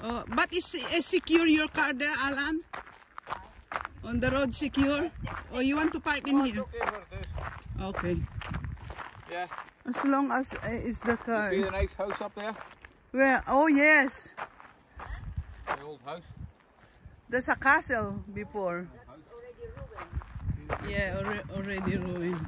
But is secure your car there, Alan? On the road secure? Or you want to park in here? Okay for this. Okay. Yeah. As long as is the car. See the nice house up there? Well, oh yes. The old house. There's a castle before. That's already ruined. Yeah, already ruined.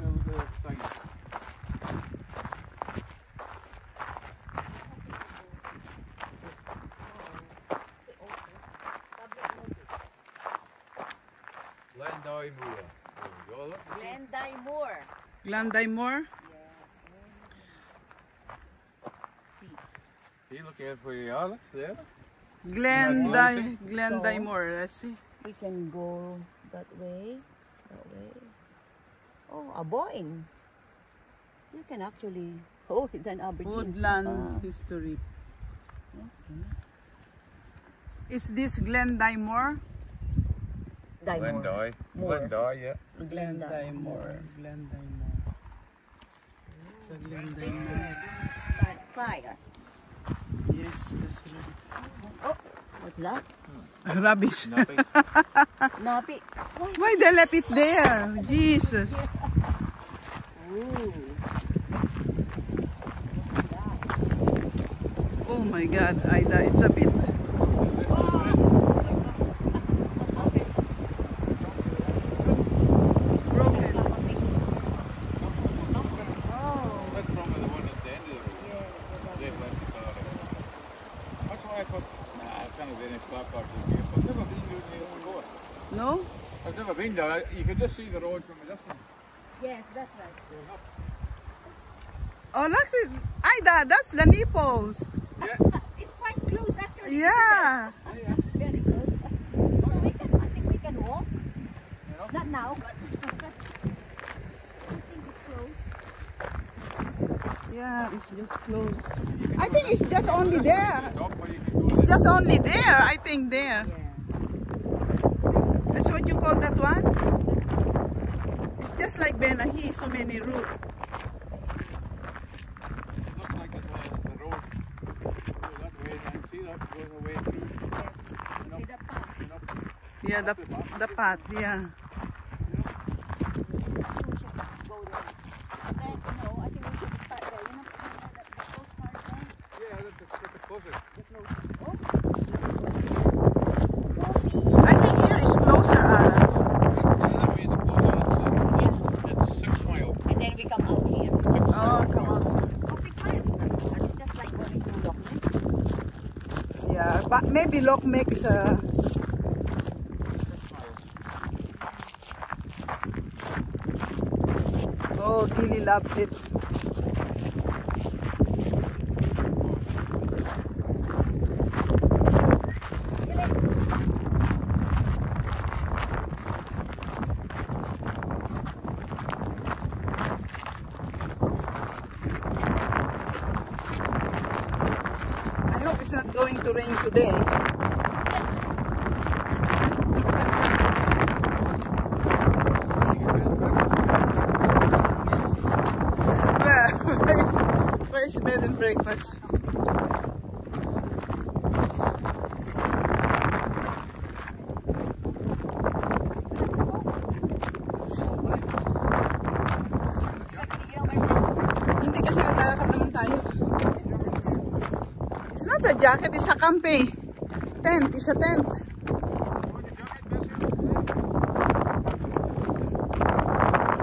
Glendoy Moor. Glendy Moor. Glendy Moor? You look here for your Alex there? Glendy Moor, let's see. We can go that way. Oh, a Boyne. You can actually. Oh, it's an Aberdeen. Woodland History. Okay. Is this Glendy Moor? Glendoy. Glendoy, yeah. Glendy Moor. Glendy Moor. It's a Glendy Moor. Fire. Yes, that's right. Oh, what's that? Rubbish. Napi. Why they left it there? Jesus. Ooh. Oh my God, Ida, it's a bit. No? I've never been there. You can just see the road from a distance. Yes, that's right. Oh, look, Ida, that's the Naples. Yeah. It's quite close actually. Yeah. Very close. So I think we can walk. You know? Not now, but I think it's close. Yeah, it's just close. I think it's just only there. Stop, but you can go It's just only there, I think there. Yeah. That's what you call that one? It's just like Benahi, so many routes. Looks like it was the road. Go that way and see that goes away through. See the path. Yeah, the path, yeah. Go there. Then, no, I think we should start there. You know, the close part there. Yeah, that's the closest. I think here is closer, Alan. The other way is closer. It's 6 miles. And then we come out here. 6 Oh, miles come on. Oh, 6 miles now. And it's just like going to Lockman. Yeah, but maybe Lock makes 6 miles. Oh, Dilly loves it. I hope it's not going to rain today. Where's bed and breakfast? Hindi kasi naglalakad naman tayo. It's not a jacket, it's a campe. Tent, it's a tent.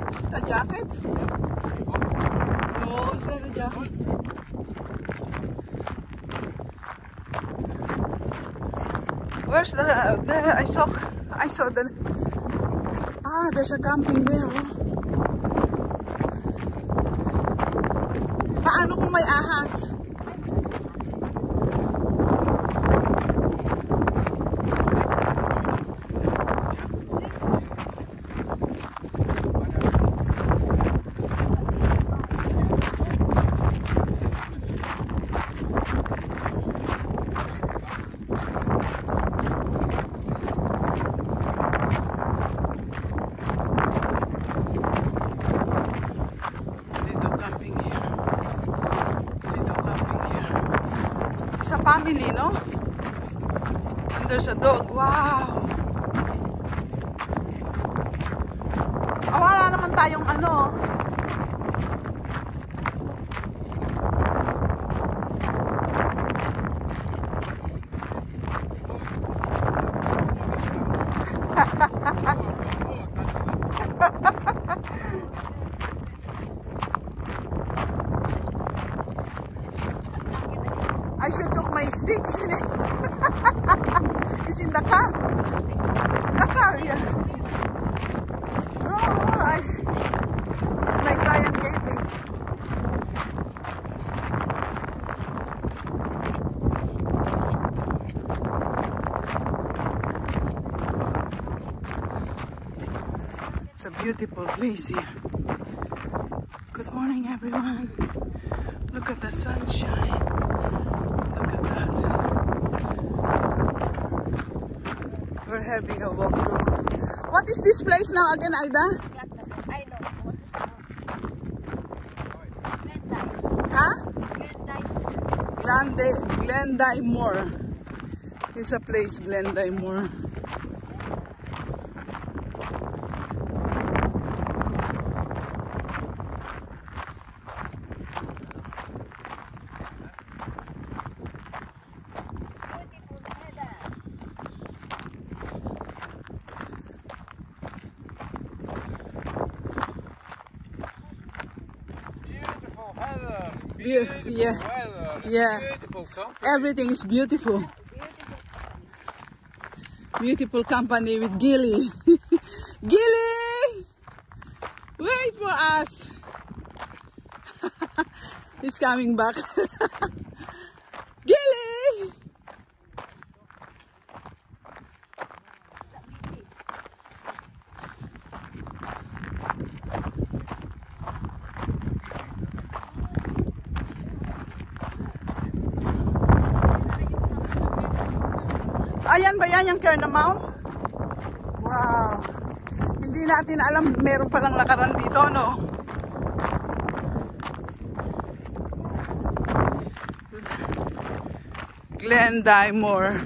Is it a jacket? No, it's not a jacket. Where's the I saw the there's a camping there. Oh. Paano kung may ahas? Sa family, no? bundok. Wow! Wala naman tayong ano. I should took my stick, isn't it? It's in the car. In the car, yeah. No, it's my client gave me. It's a beautiful place here. Good morning, everyone. Look at the sunshine. Look at that. We're having a walk too. What is this place now again, Aida? I know. Huh? Glendy. Glendymore. It's a place, Glendymore. Beautiful Yeah. weather. Yeah. Beautiful company. Everything is beautiful. Beautiful company with Gilly. Gilly! Wait for us. He's coming back. Gilly! Ayan ba yan yung Kernamount? Wow! Hindi natin alam, meron palang lakaran dito, no? Glendymore.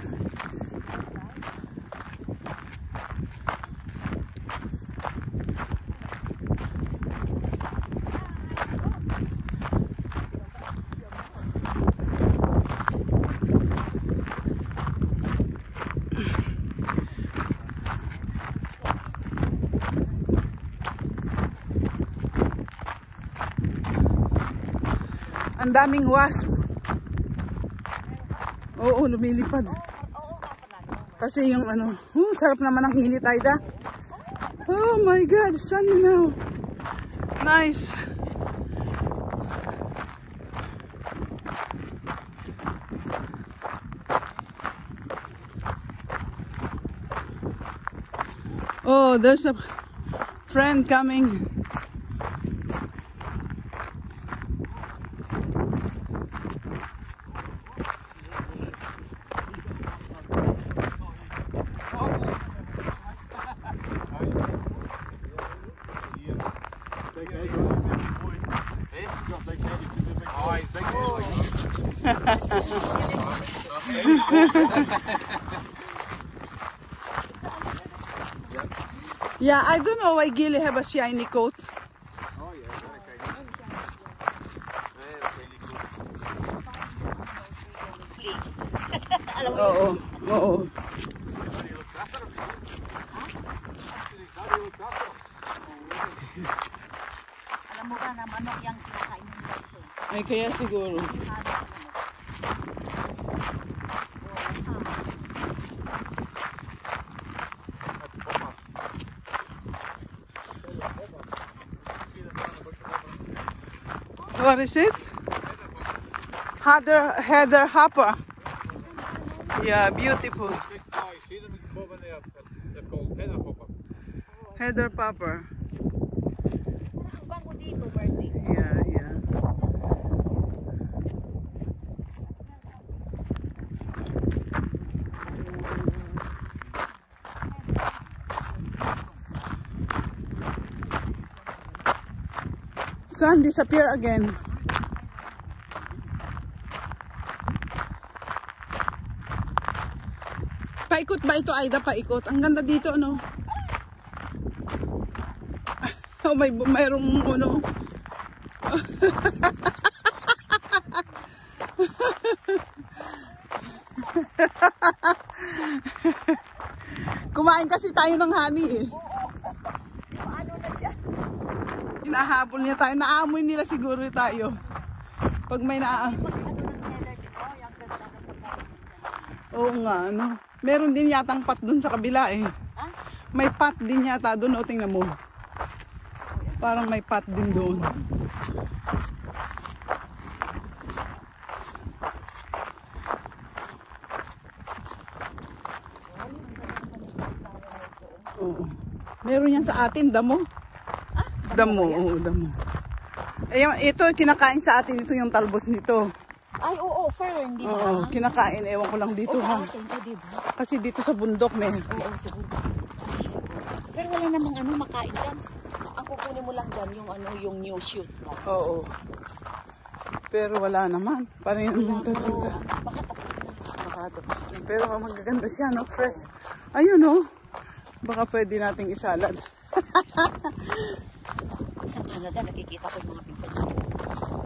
Ang daming wasp. Oo, lumilipad. Kasi yung ano, sarap naman ang init, Aida. Oh my God, sunny now. Nice. Oh, there's a friend coming. Yeah, I don't know why Gilly have a shiny coat. Oh yeah, very shiny. Oo, oo. Alam mo ba na manok yung kinakain ng guys? Ay, kaya siguro. What is it? Heather hopper. Yeah, beautiful. Oh, you see them above there? They're called heather hopper. Heather popper. Ang bango dito, Mercy. Yeah, yeah. Sun disappear again. Paikot Paikot ba ito, Aida? Paikot. Ang ganda dito, ano? Oh, mayroong ano. Kumain kasi tayo ng honey eh. Paano na siya? Hinahabol niya tayo. Naamoy nila siguro tayo. Pag may Pag ano ng header dito, yung ganda ng pagkain. Oo nga, ano. Meron din yatang pat dun sa kabila eh. Ha? May pat din yata dun. O, tingnan mo. Parang may pat din doon. Oo. Meron yan sa atin, damo. Damo, oo, damo. Ito, kinakain sa atin. Ito yung talbos nito. Ay, oo, fern, di ba? Oo, kinakain. Ewan ko lang dito, O ha. sa atin, di ba? Kasi dito sa bundok, may. Oo, siguro. Siguro. Pero wala namang ano, makain dyan. Ang kukunin mo lang dyan, yung ano, yung new shoot. Oo. Pero wala naman. Parin naman tatanda. Baka tapos na. Makatapos na. Pero magaganda siya, no? Fresh. Ayun, no? Baka pwede nating isalad. Sa Canada, nakikita ko yung mga pinsan ko.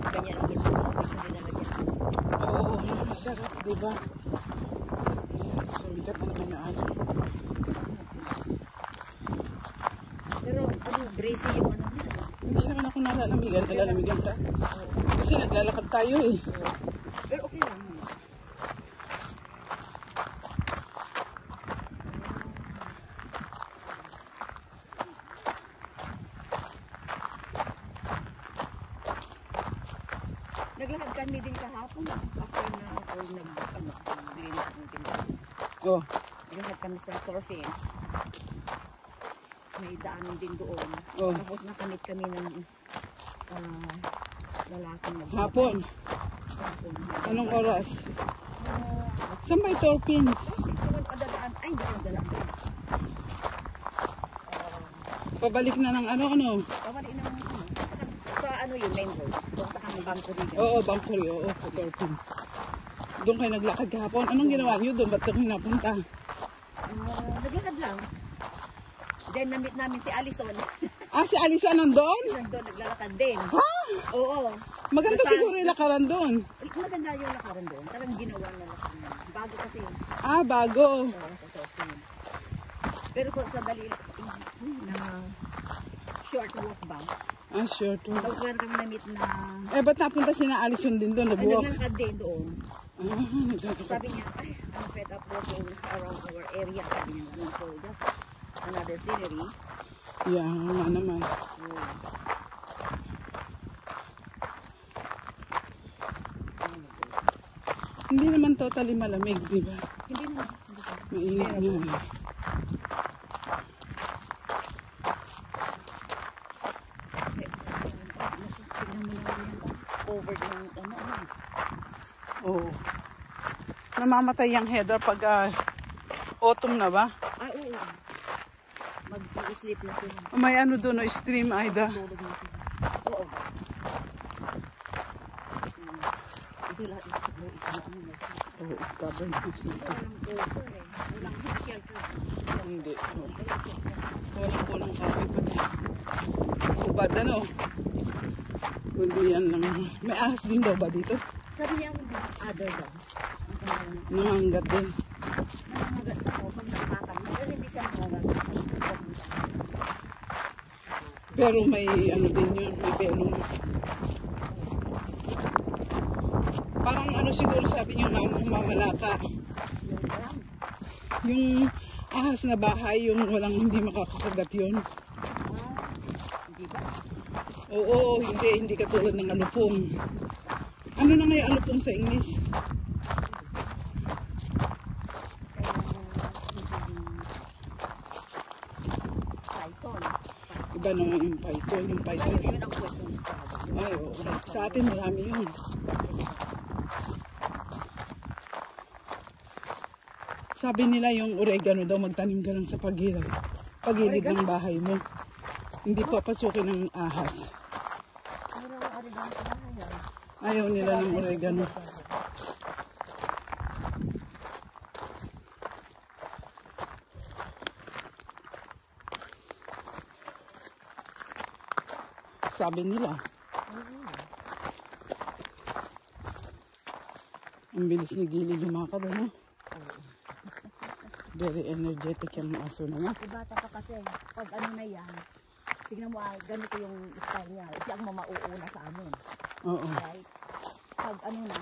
Ganyan ang ginagawa. Hindi nalagyan. Oo, masarap, di ba? Sumigat na naman na ano. Pero ano, bracy yung ano niya. Hindi naman ako nalalamigan. Nalalamigan ka. Kasi naglalakad tayo eh. Pero okay lang. Naglakad kami din kahapon. After na ako naglinis ng tindahan. Oh. Naglakad kami sa Thorfins. May daanan din doon. Oh. Tapos nakamit kami ng lalaking Hapon. Hapon. Anong oras? Saan ba yung Torpins? Sunod adalaan. Ay, hindi ko adalaan. Pabalik na ng ano-ano? Pabalik na ng ano. Sa ano yun, main road. Punta kami Bangko rin. Oo, Bangkuri. Oo, sa Torpins. Doon kayo naglakad kahapon. Anong ginawa niyo doon? Ba't kayo napunta? Naglakad lang. Then na-meet namin si Alison. Ah, si Alisa nandoon? Nandun, naglalakad din. Ha? Oo. Maganda Basta- siguro yung lakaran doon. Maganda yung lakaran doon. Talagang ginawa na lakaran. Bago kasi yun. Ah, bago. Oo, sa Philippines. Pero kung sa dali na short walk ba? Ah, sure to. Tapos meron kami na-meet na Ba't napunta si na Alison din doon? ay, Nagwalk? naglalakad din doon. Ah, naglalakad. Sabi niya, ay, I'm fed up walking around our area. Sabi niya, ano, so just another scenery. Yeah, nga naman. Hindi naman totally malamig, di ba? Hindi naman. Mainit nga. Tignan mo naman yan. Over ng ano. Oo. Namamatay yung heather pag autumn na ba? Ay, oo. Mag-sleep na sila. May ano doon, no, stream, Aida. Tulog na sila. Oo. Ito lahat yung siguro isa na ano. Oo, cover na dito. Walang over eh. Walang heat shelter. Hindi. Oo. Walang shelter. Walang punong kahoy pati. Ubad ano? Kundi yan lang. May ahas din daw ba dito? Sabi niya, other daw. Ang pangalan na. Nangangat din. Nangangagat ako pag nakakam. Pero hindi siya nangangagat. Pero may ano din yun, may belong. Parang ano siguro sa atin yung mamalaka. Yung ahas na bahay, yung walang hindi makakagat yun. Hindi ba? Oo, hindi katulad ng alupong. Ano na nga yung alupong sa English? Python. Iba naman yung python. Yung python. Yun ang question. Ay, oo. Sa atin marami yun. Sabi nila yung oregano daw, magtanim ka lang sa pagilid ng bahay mo. Hindi papasukin ng ahas. Pero oregano sa bahay. Ayaw nila ng oregano. sabi nila. Ang bilis ni Gili lumakad, ano? Very energetic yung aso na yan. Bata pa kasi, pag ano na yan, tignan mo, ganito yung style niya. Siya ang mamauuna sa amin. Oo. Right? Pag ano na,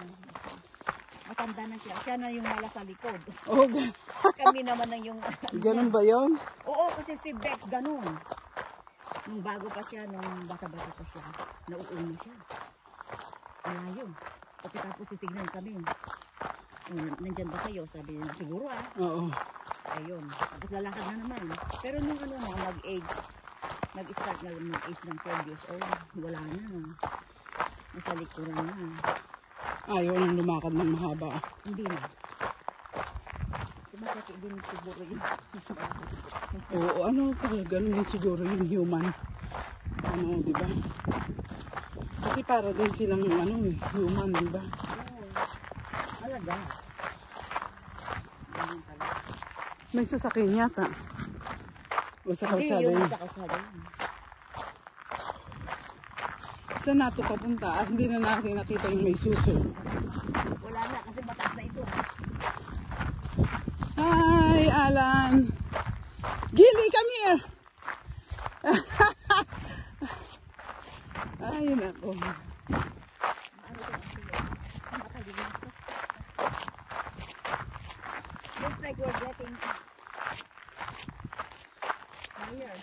matanda na siya. Siya na yung mala sa likod. Oh, Kami naman ang yung... ganun ba yun? Oo, kasi si Bex ganun. Nung bago pa siya, nung bata-bata pa siya, nauuna siya. Malayo. Tapos titignan kami. Nandyan ba kayo? Sabi niya, siguro Oo. Ayun. Tapos lalakad na naman. Pero nung ano na, nag-start na mag-age ng 12 years old, wala na. Nasa likuran na. Ayaw nang lumakad ng mahaba. Hindi na. Kasi makati din siguro yun. Oo, ano, ganun din siguro yung human. Ano, di ba? Kasi para din silang, ano, human, di ba? Alaga. May sasakyan yata. O sa Hindi, kalsada yung yun. sa kalsada yun. Saan nato papunta? Hindi na natin nakita yung may suso. Wala na, kasi mataas na ito. Hi, Alan! Gili, come here! Ayun ako. Looks like we're getting higher.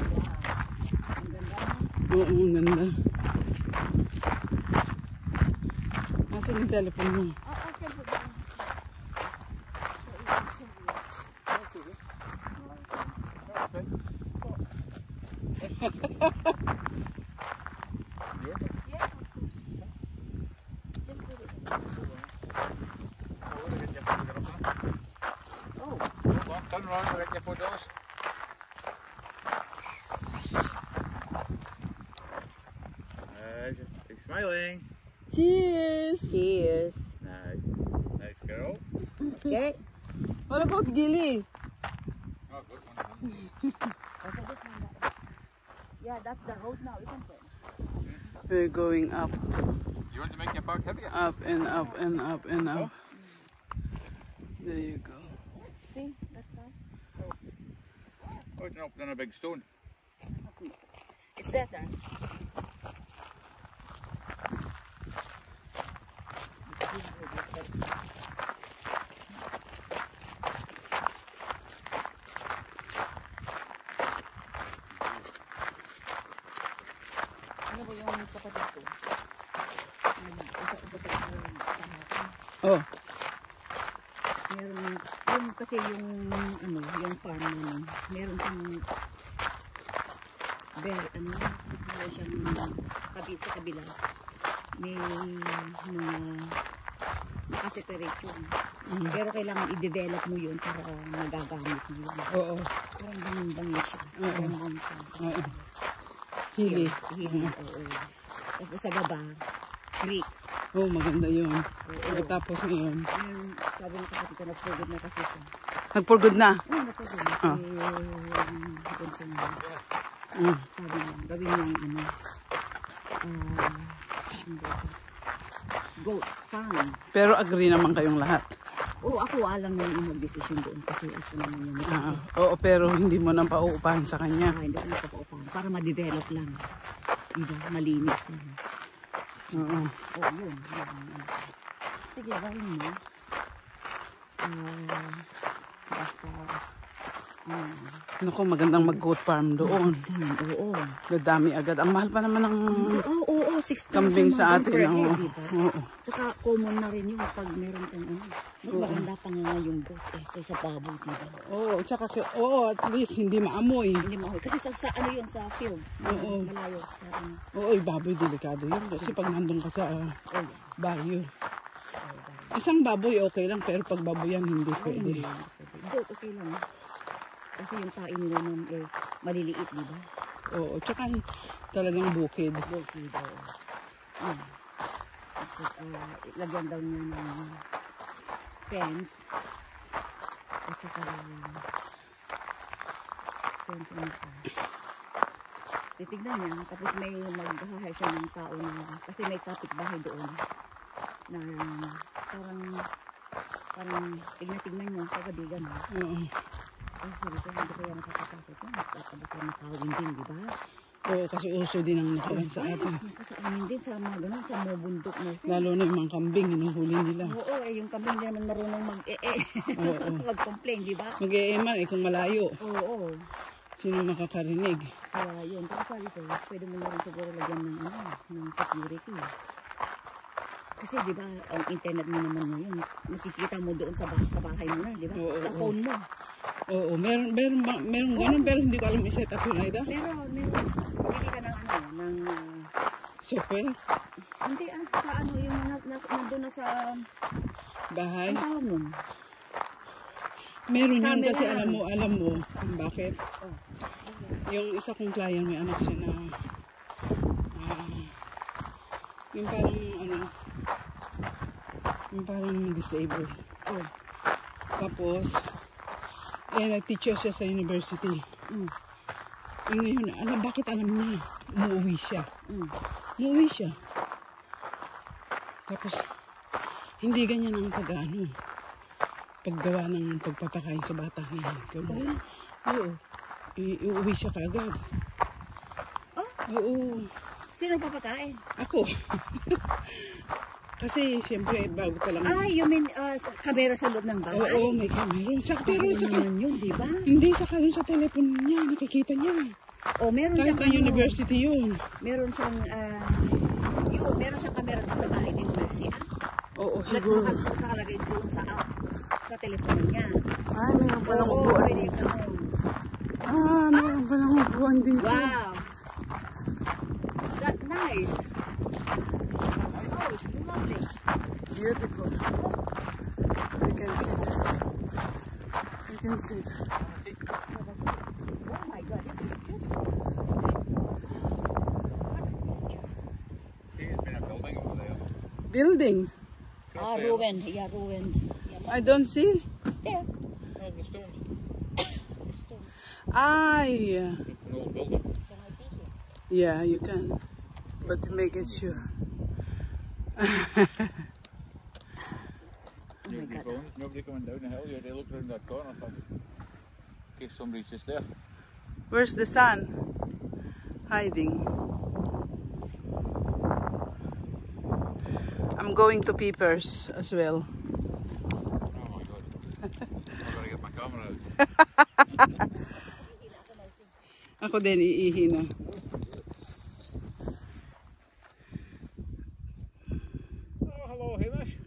Wow. Ang ganda. Oo, ang ganda. Asan yung telephone mo? I can put down. Yeah, of course. Just put it in. Oh. Turn around and let your photos. He's smiling. Cheers! Cheers. Nice. Nice girls. Okay. What about Gili? Oh, good one. Okay, this one. Yeah, that's the road now, isn't it? We're going up, You want to make your back heavier? up and up and up and up. There you go. See, that's that. Oh, it's not on a big stone. It's better. Ano ba yung kapatid ko? Isa-isa pa yung kahapon. Oh, Meron, yung kasi yung ano, yung farm namin, meron siyang meron siyang sa kabila. May mga nakaseparate yun. Pero kailangan i-develop mo yun para magagamit mo yun. oo. Parang bangin-bangin siya. Parang mountain. Oo. Hili. Hili, oo. Tapos sa baba, creek. Oh, maganda yun. Oo. Tapos ngayon, Yung sabi ng kapatid ko, nag-forward na kasi siya. nag-for-good na. Oo, nag-forward na. Kasi, sabi niya, gawin niyang ano, goat farm. Pero agree naman kayong lahat. Oo, ako alam na yung mag-decision doon kasi ako naman yung Oo, pero hindi mo nang pauupahan sa kanya. hindi ko napapaupahan para ma-develop lang. Diba? Malinis lang. Oo. Oo, yun. Sige, gawin mo. Basta, Naku, magandang mag-goat farm doon. farm, oo. Dadami agad. Ang mahal pa naman ng Oo, 6,000 kambing sa atin. per Oo. head, diba? Oo. Tsaka common na rin yung pag meron kang ano. Mas maganda pa nga yung goat kaysa baboy, diba? Oo, tsaka, at least hindi maamoy. Hindi mahoy. Kasi sa ano yun, sa field. Oo. Malayo. Sa ano. Oo, baboy, delikado yun. Kasi pag nandun ka sa Oh, baryo. Isang baboy okay lang, pero pag baboyan hindi pwede. hindi. Goat, okay lang. Kasi yung pain nila nun, maliliit, diba? Oo, tsaka talagang bukid. Okay daw. Lagyan daw niya ng fence. At saka fence ano pa. titignan niya. Tapos may mag-hire siya ng tao na, kasi may kapitbahay doon. Na parang tignan niya sa gabi gano'n. Oo. Kasi sabi ko, hindi kaya nakakatakot yun. Tapos kaya nakawin din, di ba? Oo, kasi uso din ang nakawan sa atin. Naku, sa amin din, sa mga ganun, sa mga bundok na siya. Lalo na yung mga kambing, inuhuli nila. Oo, yung kambing hindi naman marunong Oo. mag-complain, di ba? Mag-e-eman kung malayo. Oo. Sino makakarinig? Kaya yun, tapos sabi ko, pwede mo na rin siguro lagyan ng security. Kasi di ba, ang internet mo naman ngayon, nakikita mo doon sa bahay mo na, di ba? Oo, Sa oo. phone mo. Oo, meron ganun, pero hindi ko alam i-set up yun, Aida. Meron. Pili ka ng Software, hindi sa yung nandun na sa, bahay. ang tawag nun? Meron yan Camera. kasi alam mo kung bakit. Oh. Yung isa kong client, may anak siya na yung parang disabled. Oh. Tapos, nag-teacher siya sa university. Mm. Ngayon, bakit alam niya? Umuwi siya. Mm. Umuwi siya. Tapos, hindi ganyan ang paggawa ng pagpapakain sa bata niya. Oo. Iuwi siya kaagad. Oh? Oo. Sino papakain? Ako. Kasi, siyempre, bago pa lang. You mean, kamera sa loob ng bahay? Oo, may camera. Pero naman yun, di ba? hindi sa telepono niya, nakikita niya. O, meron Kahit siyang na university yun. meron siyang, meron siyang camera doon sa bahay ng university. Oo, siguro. Nakalagay doon sa telepono niya. Ay, meron palang Oo, upuan pwede dito. ganun. Meron palang upuan dito. Wow! That's nice. Oh, it's lovely. Beautiful. You can sit. Oh my God, this is beautiful. See, it's been a building over there. Building? Ruined. Yeah, ruined. Yeah, I don't see. there. Oh, the stones. Yeah. An old building. Can I be here? Yeah, you can. But make it sure. Nobody coming down the hill here. They look around that corner in case somebody's just there. Where's the sun? Hiding. I'm going to Peepers as well. Oh my God. I've got to get my camera out. Ako din, iihi na. Oh, hello, Hamish.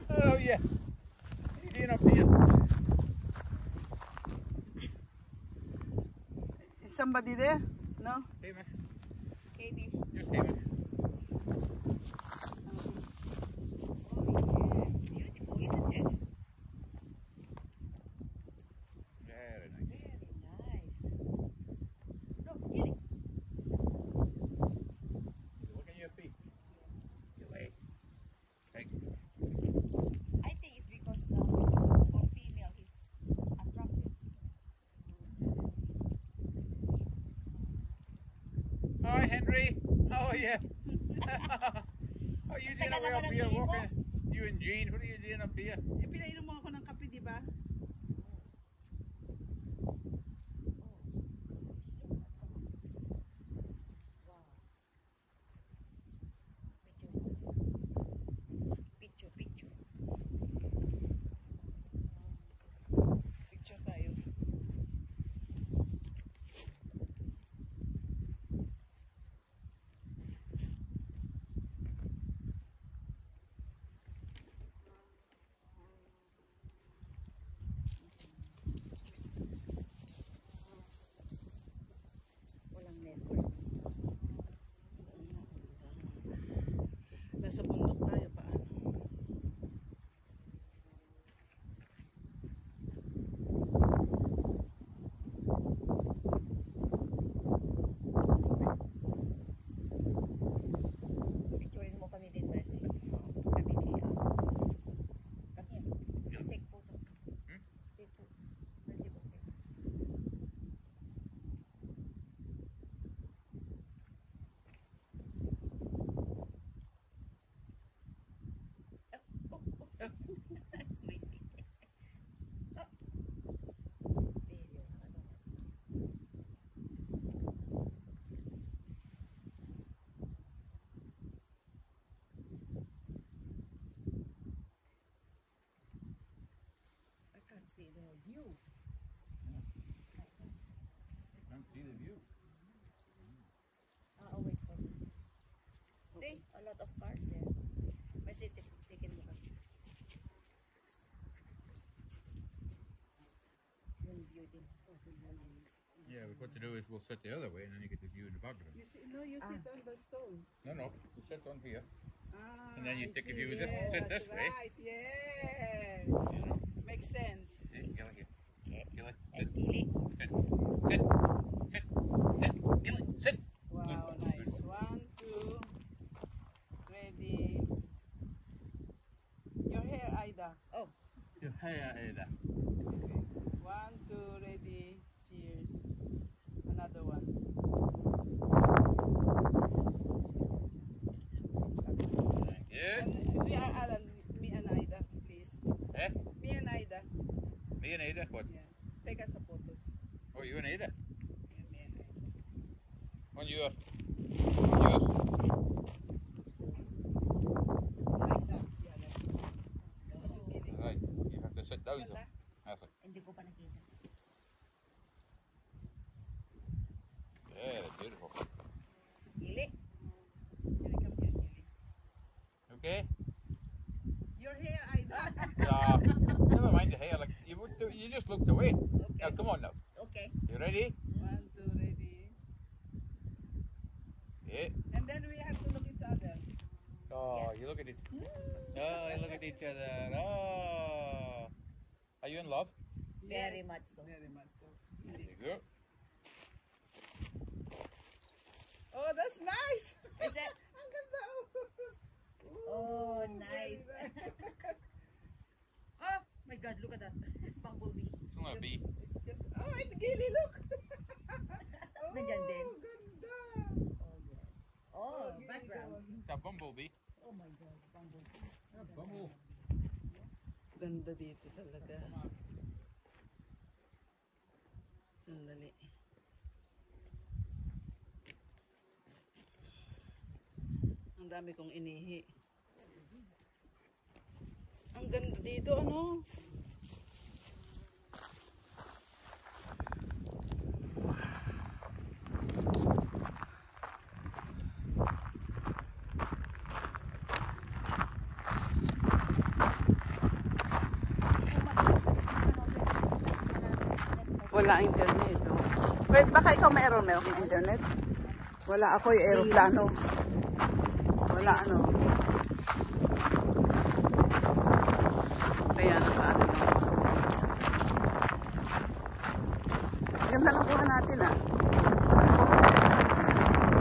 How are you? What are you doing up here? Is somebody there? No? Hamish. Amy. Just Hamish. Yes, beautiful, isn't it? Very nice. Very nice. Look, Gilly. Look at your feet. Your leg. Hey. I think it's because for female he's attractive. Hi, Henry. How are you? What are you doing away up here walking? You and Jean, what are you doing up here? Pinainom mo ako ng kape, di ba? Picture. Picture tayo. see the view. You can't see the view. Oh, wait for this. See, a lot of cars there. May city, taken mo kami. Yung view din. Yeah, what to do is we'll sit the other way and then you get the view in the back of them. You sit on the stone. No, you sit on here. Ah, And then you I take a see. view Yes, sit this that's way. right. Yes. Makes sense. See, Gilly, here. Okay. Gilly, And sit, Gili. sit, sit, sit, sit, Gilly, sit. Wow, Good, nice. good. 1, 2, ready. Your hair, Ida. Oh, Your hair, Ada. Okay. 1, 2, ready. Cheers. Another one. Yeah? And we are Alan. Me and Ida, please. Eh? Me and Ida. Me and Ada, what? Yeah. Take us a photos. Oh, you and Ada? Yeah, me and Ida. On yours. On yours. Like that. Yeah, like that. Right, you have to sit down though. Ganda. That's it. hindi ko pa nakita. Yeah, beautiful. Gili. Gili, come here, Gili. Okay? Your hair, Ida. Never mind the hair. Like you just looked away. Now come on now. Okay. You ready? 1, 2, ready. Yeah. And then we have to look each other. Oh, you look at it. Oh, you look at each other. Oh. Are you in love? Very much so. Very much so. There you go. Oh, that's nice. Is it? Ang ganda. Oh, Ooh, nice. very nice. Oh my God, look at that. Bumblebee. It's not a bee. It's just, oh, and Gili, look. Oh, Nandyan din. ganda. Oh, yes. Oh, Gili, background. It's a bumblebee. Oh my God, bumblebee. Bumble. Ganda dito talaga. Sandali. Ang dami kong inihi. Ang ganda dito, ano? Wala internet. Oh. Wait, baka ikaw meron internet? Wala ako yung aeroplano. Wala ano. Kaya nakaano. Ganda lang kuha natin ah. Oo.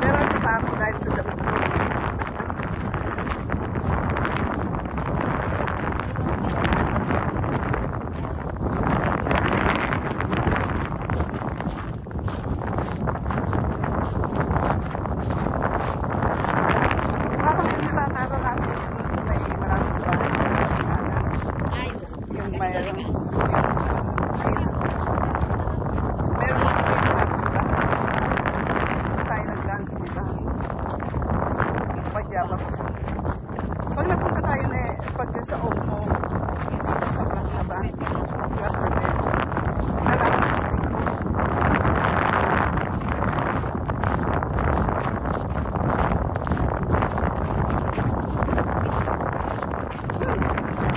Pero di ba ako dahil sa damit ko. Parang yung nilalaro natin yung sa may malapit sa bahay. Ay, Yung mayroon. Meron yung pinag, diba? Kung tayo nag-lunch, diba? Pajama ko. Pag napunta tayo na pag sa Ogmo, dito sa Black na ba? Black na Ben. Dala ko yung stick ko.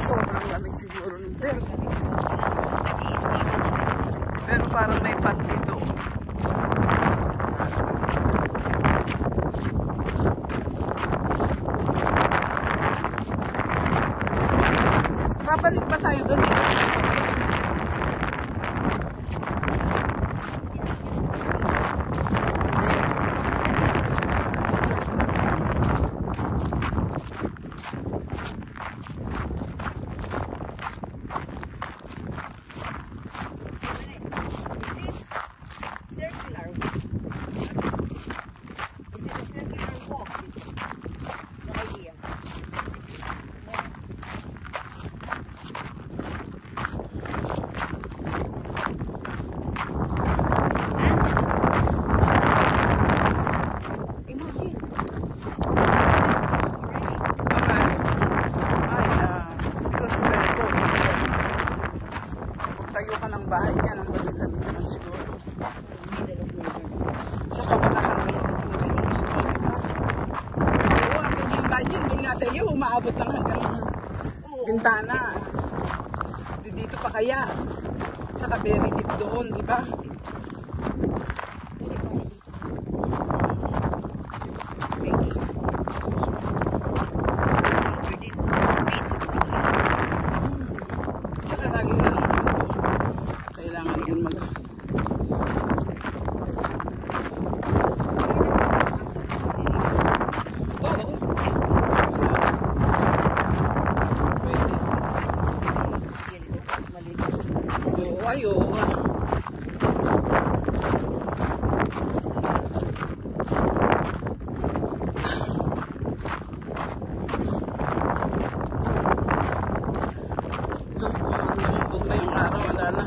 Sobrang lamig siguro nun. Pero parang may pat dito. Babalik pa tayo doon. Dito tayo babalik. There's nothing. Yan ang balikan naman siguro. Middle of nowhere. Saka baka hanggang talaga yung gusto, diba? So, can you imagine, doon nga sa iyo, umaabot lang hanggang bintana. Dito pa kaya. Saka very deep doon, diba? Saka lagi na lang kailangan din mag... Oo. Pwede. Oo, ay, oo. Lumubog na yung araw, wala na.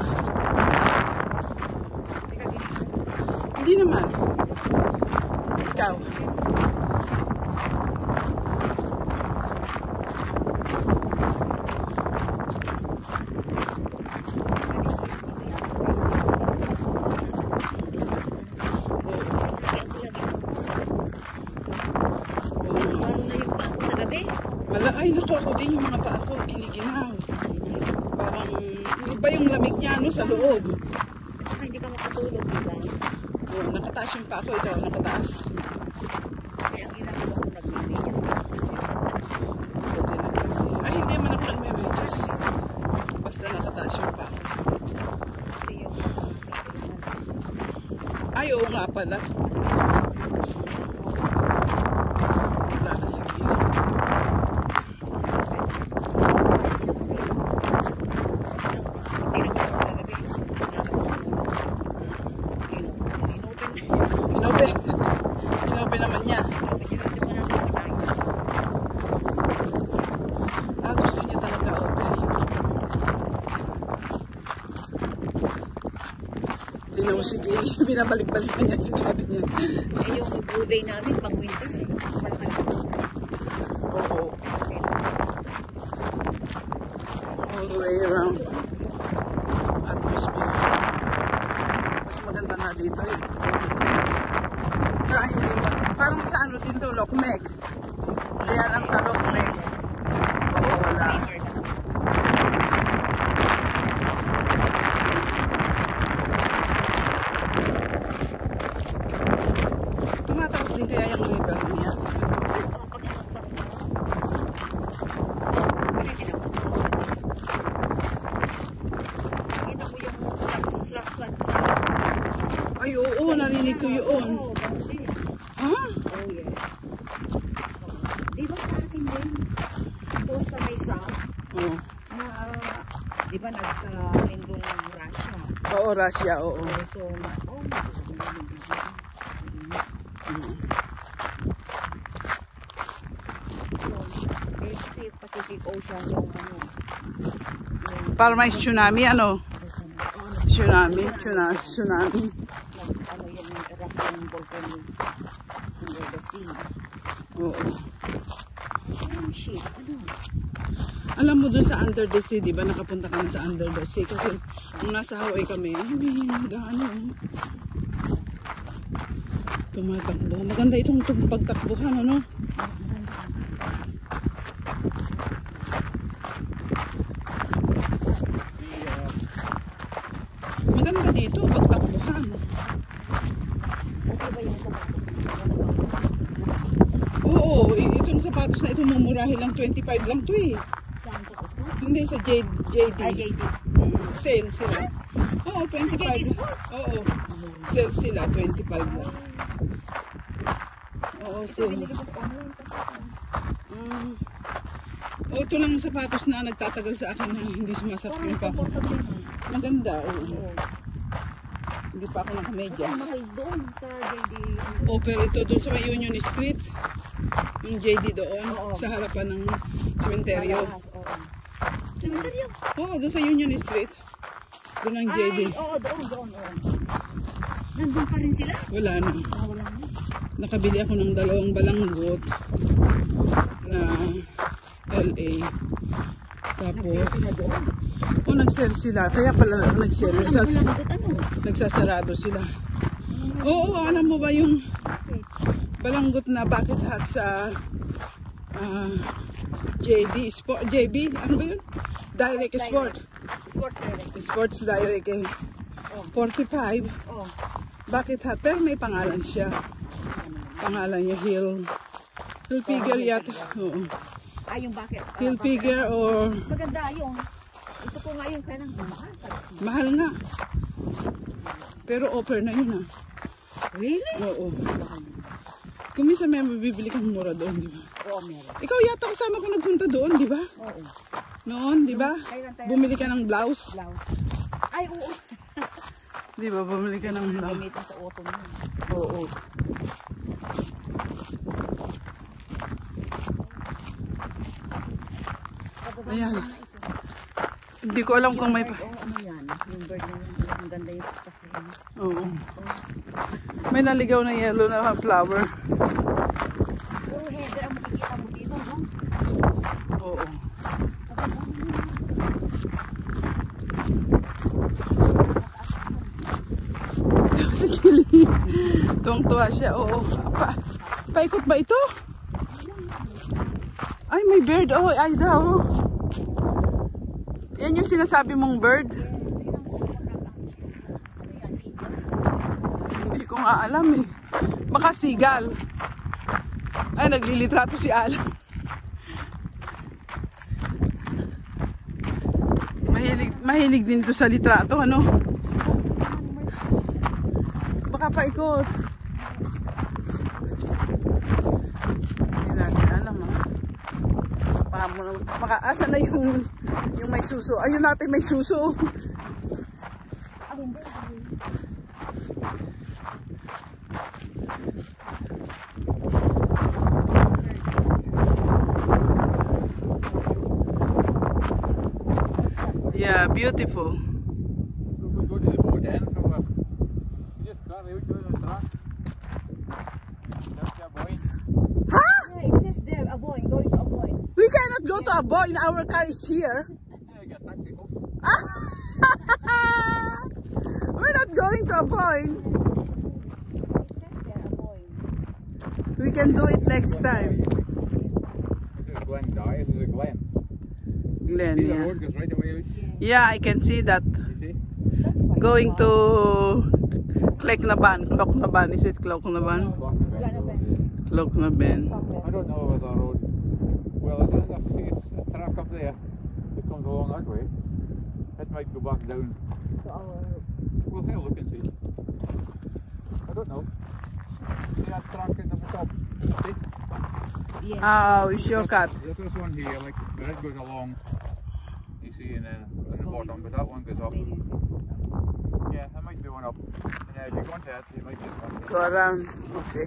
Hindi naman. Ikaw. Wala, ay naku, ako din yung mga paa ko, giniginaw. Parang, iba yung lamig niya, no, sa loob. At saka hindi ka makatulog, diba? Oo, nakataas yung paa ko, ikaw, nakataas. Kaya ang ginagawa ko, nagme-medyas na. Ay, hindi man ako nagme-medyas. Basta nakataas yung paa ko. Kasi yung Ay, oo nga pala. Wala na si Gila. Inopen naman niya. Ah, gusto niya talaga open. Tingnan mo si Gili, binabalik-balik na niya si daddy niya. Eh, yung duvet namin, pang winter. Oo. All the way around. Atmosphere. Mas maganda nga dito eh. Saka hindi, parang sa ano din to, Lokmek. Kaya lang sa Lokmek. Oo, wala. Tumataas din kaya yung river niya. Kita ko yung flash flood sa... Ay, oo, narinig ko yun. Oo, dati. Ha? Oh, yeah. Di ba sa atin din? Doon sa may south, Oo. na, di ba nagka-lindong Russia? Oo, Russia, oo. So, masasabi namin dito. Eh, kasi Pacific Ocean yung ano. Para may tsunami, ano? Tsunami. Ano yung eruption volcano under the sea. Oo. Oh shit, ano? Alam mo dun sa Under the Sea, di ba nakapunta ka na sa Under the Sea? Kasi nung nasa Hawaii kami, ay may nag-ano. Tumatakbo. Maganda itong pagtakbuhan, ano? Maganda dito, pagtakbuhan. Okay ba yung sapatos? Oo, itong sapatos na ito mumurahin lang, 25 lang to eh. Saan sa Costco? Hindi sa JD. Ah, JD. Sale sila. Oo, 25. Sa JD Sports? Oo. Sale sila, 25 lang. Oo, Ito, so. binili ko sa online kasi. Oh, ito lang ang sapatos na nagtatagal sa akin na hindi sumasakit yung pa. Comfortable na. Maganda, oo. Oo. Hindi pa ako Kasi nakamedyas. ang mahal doon sa JD. Oh, pero ito doon sa may Union Street. Yung JD doon, Oo. sa harapan ng sementeryo. Cementerio? Oo, doon sa Union Street. Doon ang JD. Ay, oo, doon. Nandun pa rin sila? Wala na. Ah, wala na. Nakabili ako ng 2 balanggot na LA. Tapos, Nagsisi na doon. O, nag-sell sila. Kaya pala nag-sell. Malambot ano? Nagsasarado sila. Oo, alam mo ba yung balanggot na bucket hat sa JB? Ano ba yun? Direct Sport. Sports Direct eh. 45. Oh. Bucket hat. Pero may pangalan siya. Pangalan niya Hill Figure yata. Oo. Yung bucket. Hill Figure or... Maganda yung. Ito ko nga yung kaya nang mahal. Mahal nga. Pero offer na yun ah. Really? Oo. Kung minsan may mabibili kang mura doon, di ba? Oo, meron. Ikaw yata kasama ko nagpunta doon, di ba? Oo. Noon, di ba? Bumili ka ng blouse. Blouse. Ay, oo. Di ba? Bumili ka ng blouse. Gamitin sa autumn yun. Oo. Ayan. Hindi ko alam kung may... Ano yan? Yung bird na yun. Ang ganda yung sa frame. Oo. May naligaw na yellow na flower. Puro heather ang makikita mo dito, no? Oo. Sa gili. Tuwang-tuwa siya. Oo. Paikot ba ito? Ay, may bird. Oh, ay daw. Yan yung sinasabi mong bird. Hindi ko nga alam eh. Baka sigal. Ay, naglilitrato si Alan. Mahilig din ito sa litrato, ano? Baka paikot. Hindi natin alam, ha? Baka asa na yung may suso. Ayun natin may suso. Yeah, beautiful. We go to the boat end for what? You just got out to the track. That's your boy. Huh? Yeah, it says there, Aboy, going to Aboy. We cannot go to Aboy. Our car is here. Yeah, you got taxi home. We're not going to Aboy. It says there, Aboy. We can do it next time. This is Glen Dye. This is a Glen. Glen, See the yeah. road goes right away out. Yeah, I can see that. You see? That's quite Going far. to Kleknaban. Kloknaban. Is it Kloknaban? Kloknaban. I don't know about the road. Well, I see a track up there that comes along that way. It might go back down. To our... We'll have a look and see. I don't know. See that track in the top? See? Yes. Oh, shortcut. There's this one here, like the red goes along. You see, and then in the bottom, but that one goes up. Yeah, that might be one up. And if you go on that, you might get one. Go around. Okay.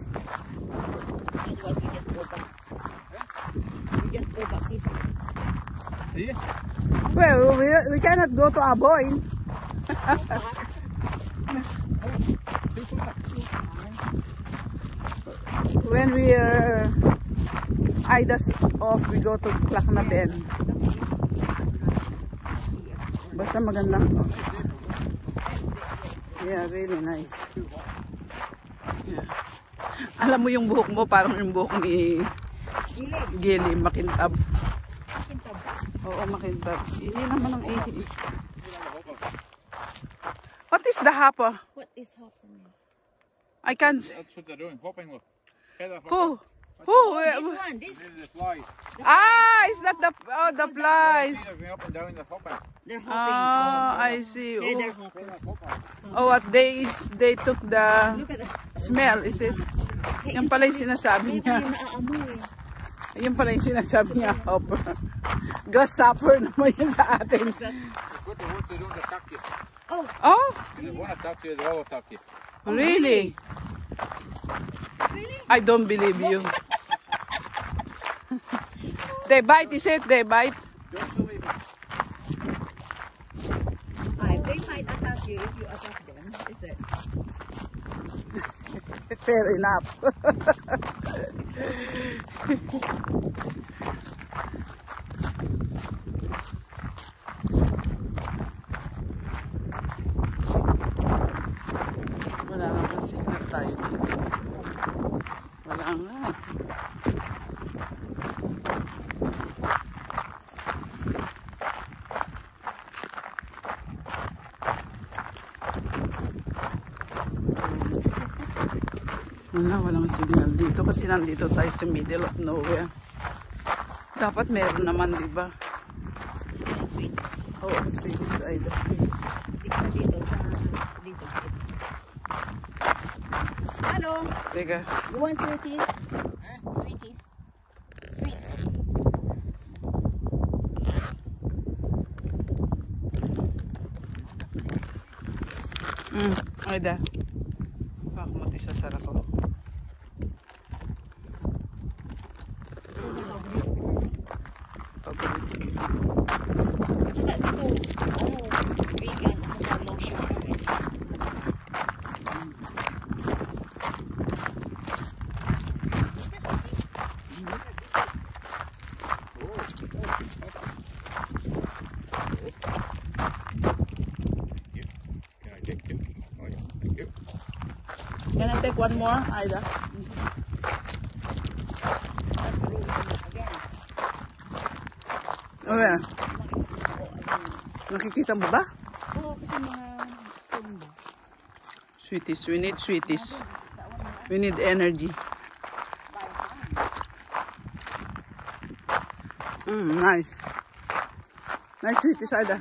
Otherwise, we just go back. We just go back this way. See? Well, we cannot go to Aboy. Too far. When we are Ida's off, we go to Klaknaben. Basta magandang. Yeah, really nice. Yeah. Alam mo yung buhok mo, parang yung buhok ni Gili, makintab. Oo, makintab. Ihi naman ang ihi. What is the hopper? What is happening? I can't. That's what they're doing, hopping with. Heather Who? This one, this. The flies. Ah, is that the the flies? See, they're up and down, they're hopping. They're hopping. Ah, I see. Yeah, they're Oh, hopping. They're hopping. oh, what they took the Look at that. smell, is it? Yan pala yung sinasabi Kaya niya. yung naaamoy. Yan pala yung sinasabi niya. Hopper. Grasshopper naman yan sa atin. But the ones they don't attack you. Oh, Oh, If they won't attack you, they all attack you. really? really? I don't believe you. They bite, is it? They bite? Don't believe it. They might attack you if you attack them. Is it? Fair enough. tayo dito. Wala nga. Walang signal dito kasi nandito tayo sa middle of nowhere. Dapat meron naman, di ba? Sweeties. Oo, sweeties, Aida, please. Dito sa... Dito. Hello? Teka. You want sweeties? Sweeties. Sweets. Aida. Baka mo isasara ko. At saka dito, vegan at saka low sugar. Can I take one more, Aida? That's really again. Oh, yeah. Nakikita mo ba? Oo, kasi mga stone ba? Sweeties. We need sweeties. We need energy. Nice. Nice sweeties, Aida.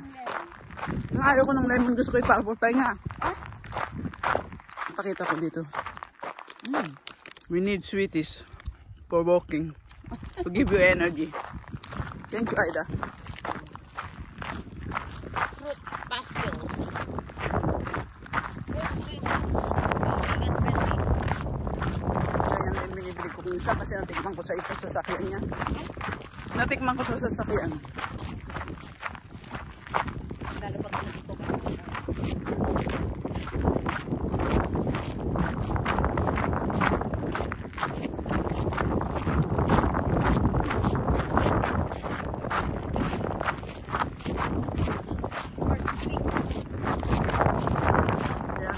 Ayaw ko ng lemon. Gusto ko i-purple pie nga. Pakita ko dito. We need sweeties for walking. To give you energy. Thank you, Aida. Fruit pastels. Vegan friendly. Ganyan din binibili ko minsan kasi natikman ko sa isa sa sasakyan niya. Natikman ko sa sasakyan. Lalo pag nakito ka. Yeah.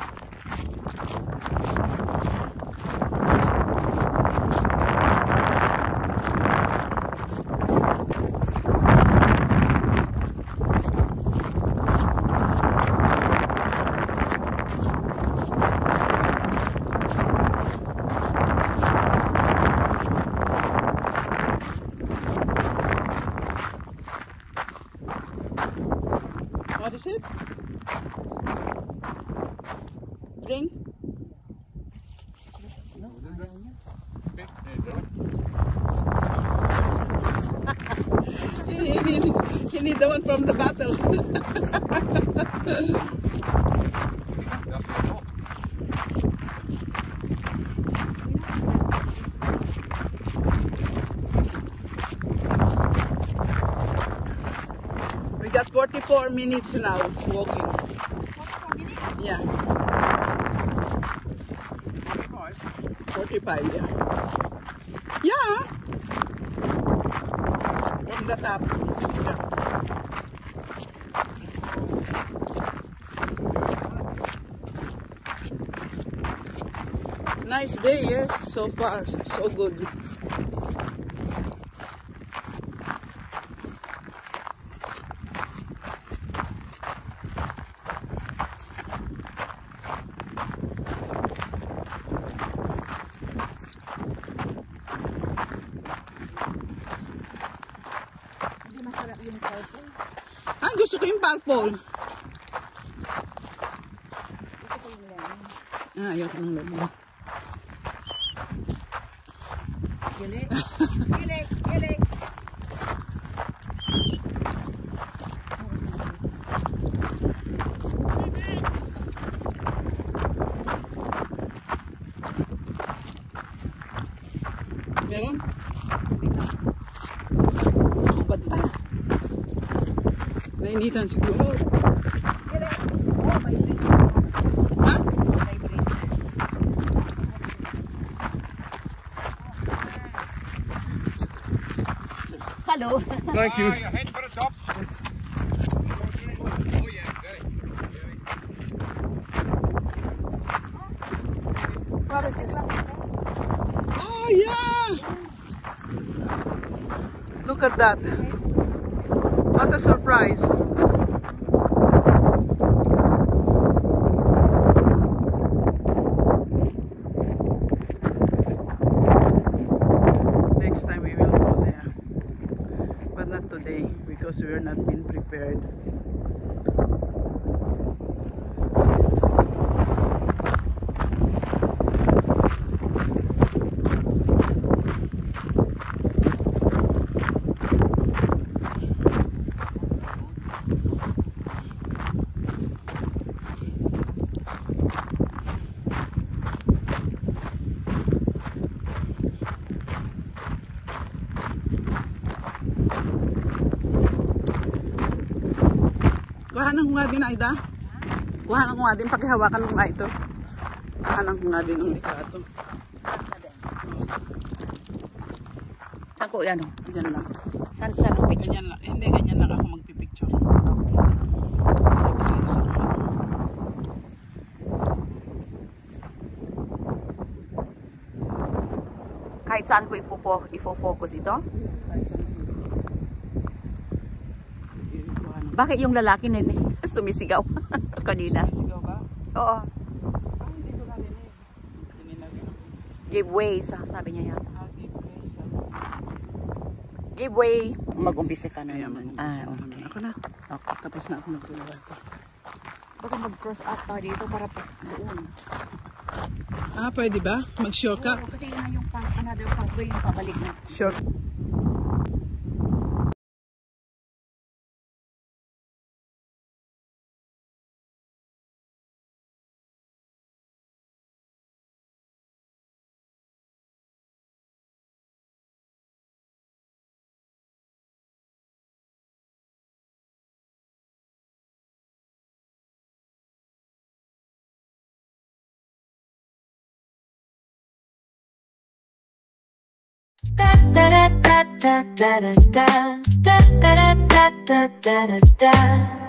What is it? Drink? He need the one from the bottle. We got 44 minutes now walking. 44 minutes? Yeah. 45, yeah. Yeah. From the top. Yeah. Nice day, yes. So far, so good. Hindi masarap yung purple. Ah, gusto ko yung purple. Ito ko yung lemon. Ah, ayoko ng lemon. Gilik. Gilik. Gilik. Meron? Kapad pa. Nainitan siguro. Gilik. Oh, may drink. Ha? May drink. Hello. Thank you. You're heading for the top. Oh yeah, got it. What is it? Oh, yeah! Look at that. What a surprise. Next time we will go there. But not today because we are not been prepared. Kuhanan ko nga din, Aida. Kuhanan ko nga din, pakihawakan mo nga ito. Kuhanan ko nga din ng litrato. Saan ko yan? Ganyan lang. Saan ang picture? Ganyan lang. Hindi, ganyan lang ako magpipicture. Okay. Isa-isa. Kahit saan ko ifo-focus ito? Bakit yung lalaki sumisigaw kanina? Sumisigaw ba? Oo. Hindi ko narinig. Give way, sabi niya yata. Give way. Give way. Mag-umpisa ka na Ayan, naman. mag-umpisa Okay. naman. Ako na. Okay. Tapos na ako magtulungan ko. Baka mag-cross up pa dito para doon. Ah, pwede ba? Mag-shortcut? Oo, kasi yun na yung another pathway yung pabalik na. Short. Da da da da da da da da da da da da da da da.